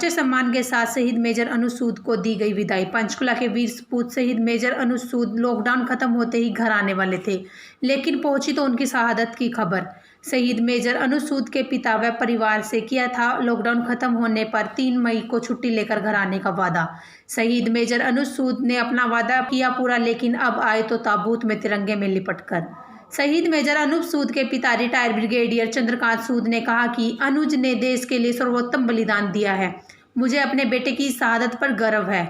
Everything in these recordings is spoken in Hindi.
राष्ट्रीय सम्मान के साथ शहीद मेजर अनुज सूद को दी गई विदाई। पंचकुला के वीर सपूत शहीद मेजर अनुज सूद लॉकडाउन खत्म होते ही घर आने वाले थे, लेकिन पहुंची तो उनकी शहादत की खबर। शहीद मेजर अनुज सूद के पिता व परिवार से किया था लॉकडाउन खत्म होने पर 3 मई को छुट्टी लेकर घर आने का वादा। शहीद मेजर अनुज सूद ने अपना वादा किया पूरा, लेकिन अब आए तो ताबूत में तिरंगे में लिपट कर। शहीद मेजर अनुज सूद के पिता रिटायर्ड ब्रिगेडियर चंद्रकांत सूद ने कहा कि अनुज ने देश के लिए सर्वोत्तम बलिदान दिया है। मुझे अपने बेटे की शहादत पर गर्व है।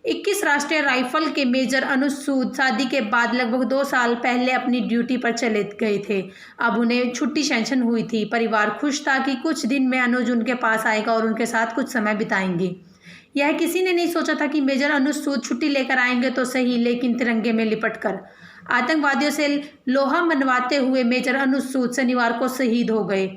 21 राष्ट्रीय राइफल के मेजर अनुज सूद शादी के बाद लगभग 2 साल पहले अपनी ड्यूटी पर चले गए थे। अब उन्हें छुट्टी सैंक्शन हुई थी। परिवार खुश था कि कुछ दिन में अनुज उनके पास आएगा और उनके साथ कुछ समय बिताएंगे। यह किसी ने नहीं सोचा था कि मेजर अनुज सूद छुट्टी लेकर आएंगे तो सही, लेकिन तिरंगे में लिपट कर। आतंकवादियों से लोहा मनवाते हुए मेजर अनुज सूद शनिवार को शहीद हो गए।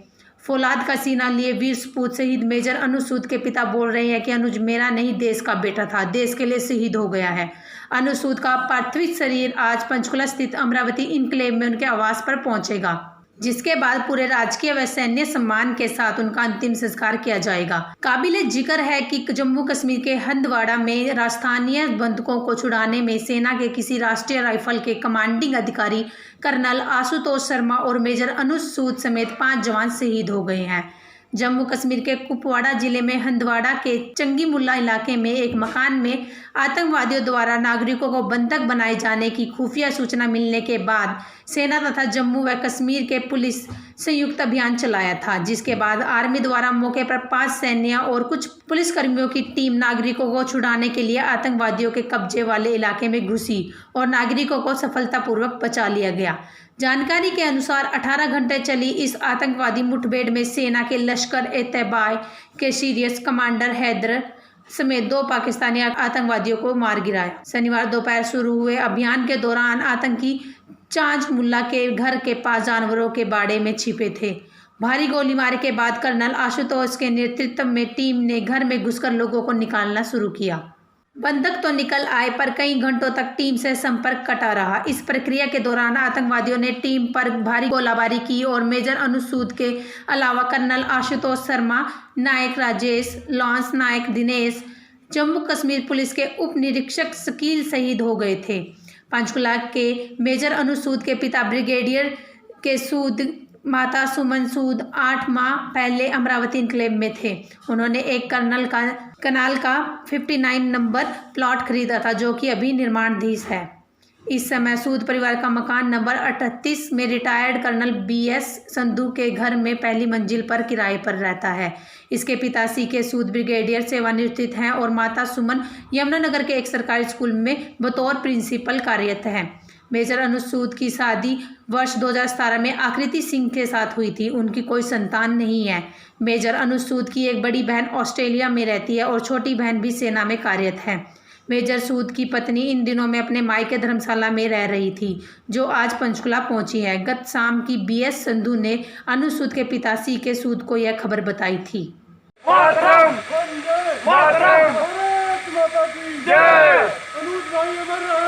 फौलाद का सीना लिए वीर सपूत शहीद मेजर अनुज सूद के पिता बोल रहे हैं कि अनुज मेरा नहीं देश का बेटा था, देश के लिए शहीद हो गया है। अनुज सूद का पार्थिव शरीर आज पंचकुला स्थित अमरावती इनक्लेव में उनके आवास पर पहुंचेगा, जिसके बाद पूरे राजकीय व सैन्य सम्मान के साथ उनका अंतिम संस्कार किया जाएगा। काबिले जिक्र है कि जम्मू कश्मीर के हंदवाड़ा में राजस्थानीय बंधकों को छुड़ाने में सेना के किसी राष्ट्रीय राइफल के कमांडिंग अधिकारी कर्नल आशुतोष शर्मा और मेजर अनुज सूद समेत 5 जवान शहीद हो गए हैं। जम्मू कश्मीर के कुपवाड़ा जिले में हंदवाड़ा के चंगीमुल्ला इलाके में एक मकान में आतंकवादियों द्वारा नागरिकों को बंधक बनाए जाने की खुफिया सूचना मिलने के बाद सेना तथा जम्मू व कश्मीर के पुलिस संयुक्त अभियान चलाया था, जिसके बाद आर्मी द्वारा मौके पर 5 सैन्य और कुछ पुलिसकर्मियों की टीम नागरिकों को छुड़ाने के लिए आतंकवादियों के कब्जे वाले इलाके में घुसी और नागरिकों को सफलतापूर्वक बचा लिया गया। जानकारी के अनुसार 18 घंटे चली इस आतंकवादी मुठभेड़ में सेना के लश्कर-ए-तैयबा के सीरियस कमांडर हैदर समेत 2 पाकिस्तानी आतंकवादियों को मार गिराया। शनिवार दोपहर शुरू हुए अभियान के दौरान आतंकी चांज मुल्ला के घर के पास जानवरों के बाड़े में छिपे थे। भारी गोलीबारी के बाद कर्नल आशुतोष के नेतृत्व में टीम ने घर में घुसकर लोगों को निकालना शुरू किया। बंधक तो निकल आए, पर कई घंटों तक टीम से संपर्क कटा रहा। इस प्रक्रिया के दौरान आतंकवादियों ने टीम पर भारी गोलाबारी की और मेजर अनुज सूद के अलावा कर्नल आशुतोष शर्मा, नायक राजेश, लॉन्स नायक दिनेश, जम्मू कश्मीर पुलिस के उप निरीक्षक शकील शहीद हो गए थे। पंचकुला के मेजर अनुज सूद के पिता ब्रिगेडियर के सूद, माता सुमन सूद 8 माह पहले अमरावती इनक्लेव में थे। उन्होंने एक कनाल का 59 नंबर प्लॉट खरीदा था, जो कि अभी निर्माणाधीन है। इस समय सूद परिवार का मकान नंबर 38 में रिटायर्ड कर्नल BS संधू के घर में पहली मंजिल पर किराए पर रहता है। इसके पिता CK सूद ब्रिगेडियर सेवानिवृत्त हैं और माता सुमन यमुनानगर के एक सरकारी स्कूल में बतौर प्रिंसिपल कार्यरत हैं। मेजर अनुज सूद की शादी वर्ष 2017 में आकृति सिंह के साथ हुई थी। उनकी कोई संतान नहीं है। मेजर अनुज सूद की एक बड़ी बहन ऑस्ट्रेलिया में रहती है और छोटी बहन भी सेना में कार्यरत है। मेजर सूद की पत्नी इन दिनों में अपने मायके धर्मशाला में रह रही थी, जो आज पंचकुला पहुंची है। गत शाम की BS संधू ने अनुज सूद के पिता CK सूद को यह खबर बताई थी। मातरम! मातरम! भारत माता की जय! अनुज भाई अमर रहे!